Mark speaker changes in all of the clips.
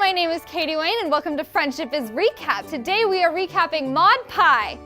Speaker 1: my name is Catie Wayne and welcome to Friendship is Recap. Today we are recapping Mod Pie.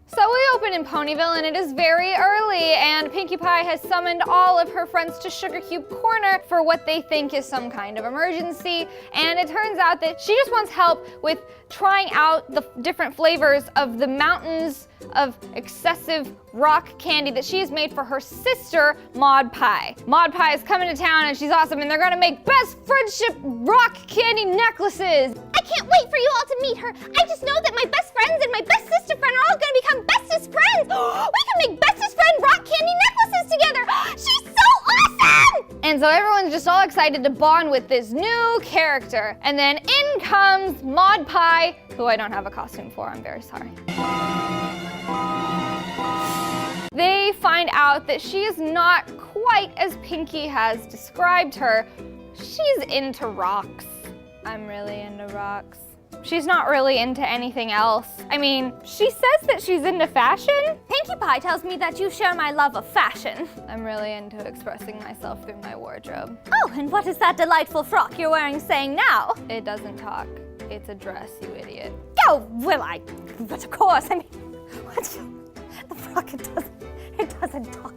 Speaker 1: So we open in Ponyville and it is very early and Pinkie Pie has summoned all of her friends to Sugar Cube Corner for what they think is some kind of emergency, and it turns out that she just wants help with trying out the different flavors of the mountains of excessive rock candy that she has made for her sister, Mod Pie. Mod Pie is coming to town and she's awesome and they're gonna make best friendship rock candy necklaces.
Speaker 2: I can't wait for you all to meet her. I just know that my best friends and my best sister friend are all gonna become bestest friends. We can make bestest friend rock candy necklaces together. She's so awesome!
Speaker 1: And so everyone's just all excited to bond with this new character. And then in comes Mod Pie, who I don't have a costume for, I'm very sorry. They find out that she is not quite as Pinkie has described her. She's into rocks. I'm really into rocks. She's not really into anything else. I mean, she says that she's into fashion.
Speaker 2: Pinkie Pie tells me that you share my love of fashion.
Speaker 1: I'm really into expressing myself through my wardrobe.
Speaker 2: Oh, and what is that delightful frock you're wearing saying now?
Speaker 1: It doesn't talk. It's a dress, you idiot.
Speaker 2: Oh, well, but of course, I mean, the frock, it doesn't talk.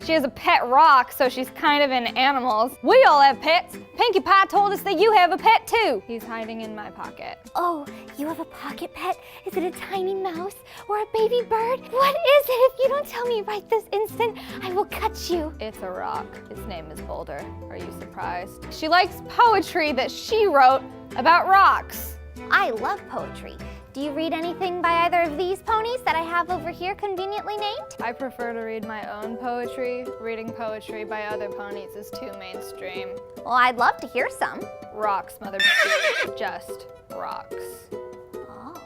Speaker 1: She has a pet rock, so she's kind of into animals. We all have pets. Pinkie Pie told us that you have a pet too. He's hiding in my pocket.
Speaker 2: Oh, you have a pocket pet? Is it a tiny mouse or a baby bird? What is it? If you don't tell me right this instant, I will cut you.
Speaker 1: It's a rock. Its name is Boulder. Are you surprised? She likes poetry that she wrote about rocks.
Speaker 2: I love poetry. Do you read anything by either of these ponies that I have over here conveniently named?
Speaker 1: I prefer to read my own poetry. Reading poetry by other ponies is too mainstream.
Speaker 2: Well, I'd love to hear some.
Speaker 1: Rocks, mother. Just rocks.
Speaker 2: Oh,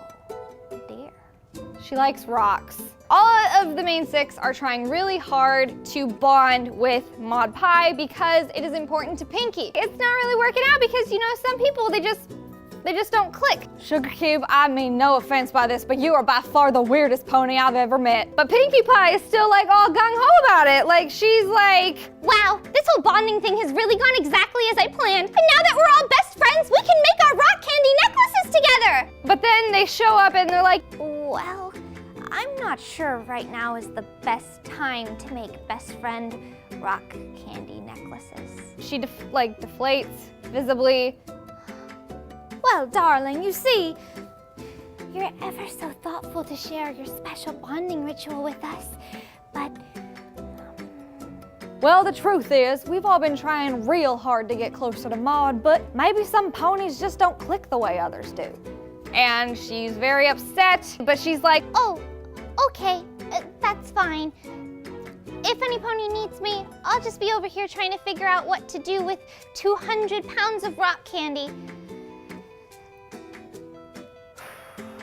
Speaker 2: dear.
Speaker 1: She likes rocks. All of the main six are trying really hard to bond with Mod Pie because it is important to Pinkie. It's not really working out because, you know, some people, they just don't click. Sugar Cube, I mean no offense by this, but you are by far the weirdest pony I've ever met. But Pinkie Pie is still like all gung-ho about it. Like she's like,
Speaker 2: wow, this whole bonding thing has really gone exactly as I planned. And now that we're all best friends, we can make our rock candy necklaces together.
Speaker 1: But then they show up and they're like,
Speaker 2: well, I'm not sure right now is the best time to make best friend rock candy necklaces.
Speaker 1: She deflates visibly.
Speaker 2: Well, darling, you see, you're ever so thoughtful to share your special bonding ritual with us, but...
Speaker 1: Well, the truth is, we've all been trying real hard to get closer to Mod, but maybe some ponies just don't click the way others do. And she's very upset, but she's like,
Speaker 2: oh, okay, that's fine. If any pony needs me, I'll just be over here trying to figure out what to do with 200 pounds of rock candy.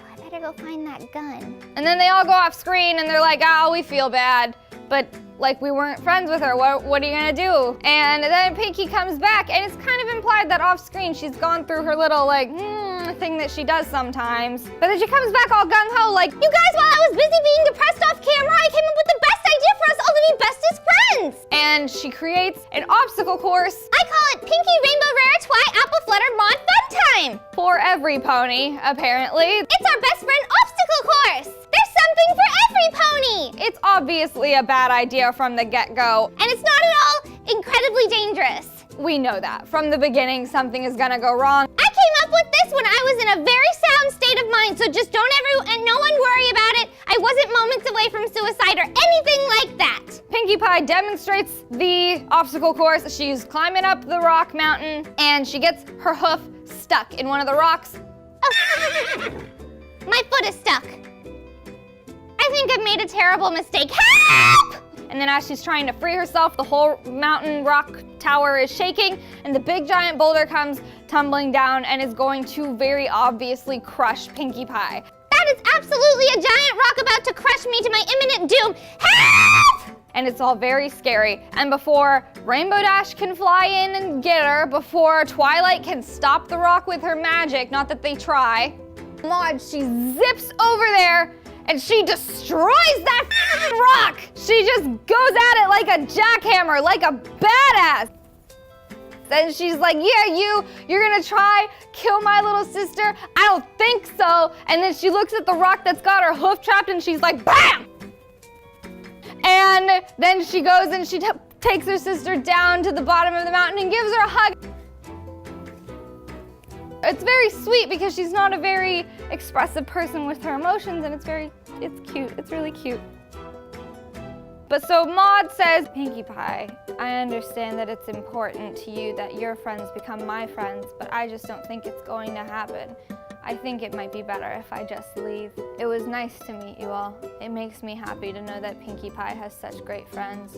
Speaker 2: I better go find that gun.
Speaker 1: And then they all go off screen and they're like, oh, we feel bad. But like we weren't friends with her, what are you gonna do? And then Pinkie comes back and it's kind of implied that off screen she's gone through her little like, thing that she does sometimes. But then she comes back all gung-ho like, you guys, while I was busy being depressed off camera, I came up with the best idea for us all to be bestest friends. And she creates an obstacle course.
Speaker 2: I call it Pinkie Rainbow Rare Twi Apple Flutter Mod Fun Time.
Speaker 1: For every pony, apparently.
Speaker 2: It's our best friend obstacle course. There's something for every pony.
Speaker 1: It's obviously a bad idea from the get-go.
Speaker 2: And it's not at all incredibly dangerous.
Speaker 1: We know that. From the beginning, something is gonna go wrong.
Speaker 2: I came up with this when I was in a very sound state of mind, so just no one worry about it. I wasn't moments away from suicide or anything like that.
Speaker 1: Pinkie Pie demonstrates the obstacle course. She's climbing up the rock mountain and she gets her hoof stuck in one of the rocks.
Speaker 2: Oh. My foot is stuck. I think I've made a terrible mistake. Help!
Speaker 1: And then as she's trying to free herself, the whole mountain rock tower is shaking and the big giant boulder comes tumbling down and is going to very obviously crush Pinkie Pie.
Speaker 2: That is absolutely a giant rock about to crush me to my imminent doom. Help!
Speaker 1: And it's all very scary. And before Rainbow Dash can fly in and get her, before Twilight can stop the rock with her magic, not that they try, Mod, she zips over there and she destroys that rock. She just goes at it like a jackhammer, like a badass. And she's like, yeah, you're gonna try kill my little sister? I don't think so. And then she looks at the rock that's got her hoof trapped and she's like, BAM! And then she goes and she takes her sister down to the bottom of the mountain and gives her a hug. It's very sweet because she's not a very expressive person with her emotions, and it's cute, it's really cute. But so Maud says, Pinkie Pie, I understand that it's important to you that your friends become my friends, but I just don't think it's going to happen. I think it might be better if I just leave. It was nice to meet you all. It makes me happy to know that Pinkie Pie has such great friends.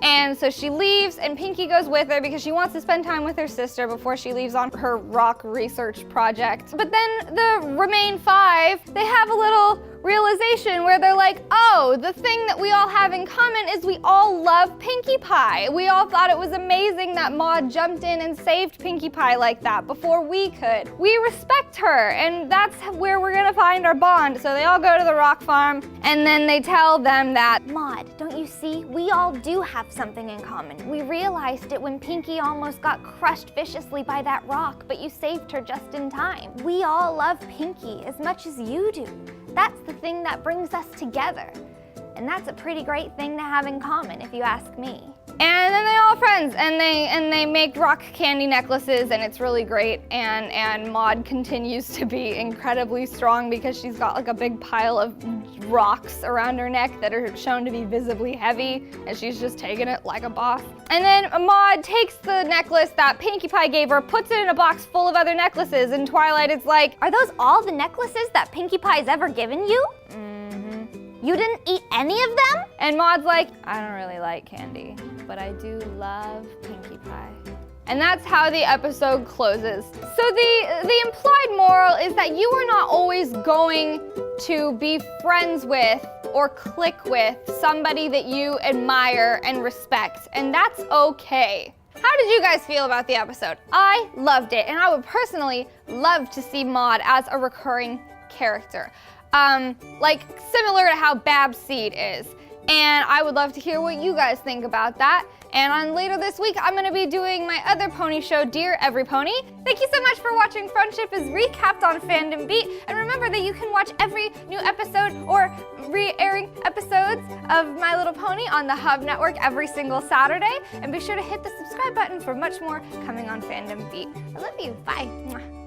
Speaker 1: And so she leaves, and Pinkie goes with her because she wants to spend time with her sister before she leaves on her rock research project. But then the remaining 5, they have a little realization where they're like, oh, the thing that we all have in common is we all love Pinkie Pie. We all thought it was amazing that Maud jumped in and saved Pinkie Pie like that before we could. We respect her, and that's where we're gonna find our bond. So they all go to the rock farm, and then they tell them that,
Speaker 2: Maud, don't you see? We all do have something in common. We realized it when Pinkie almost got crushed viciously by that rock, but you saved her just in time. We all love Pinkie as much as you do. That's the thing that brings us together. And that's a pretty great thing to have in common, if you ask me.
Speaker 1: And then they're all friends, and they make rock candy necklaces, and it's really great. And Maud continues to be incredibly strong because she's got like a big pile of rocks around her neck that are shown to be visibly heavy, and she's just taking it like a boss. And then Maud takes the necklace that Pinkie Pie gave her, puts it in a box full of other necklaces, and Twilight is like,
Speaker 2: are those all the necklaces that Pinkie Pie's ever given you? You didn't eat any of them?
Speaker 1: And Maud's like, I don't really like candy, but I do love Pinkie Pie. And that's how the episode closes. So the implied moral is that you are not always going to be friends with or click with somebody that you admire and respect, and that's okay. How did you guys feel about the episode? I loved it, and I would personally love to see Maud as a recurring character. Like similar to how Babs Seed is. And I would love to hear what you guys think about that. And on later this week, I'm gonna be doing my other pony show, Dear Every Pony. Thank you so much for watching Friendship is Recapped on Fandom Beat. And remember that you can watch every new episode or re-airing episodes of My Little Pony on the Hub Network every single Saturday. And be sure to hit the subscribe button for much more coming on Fandom Beat. I love you, bye. Mwah.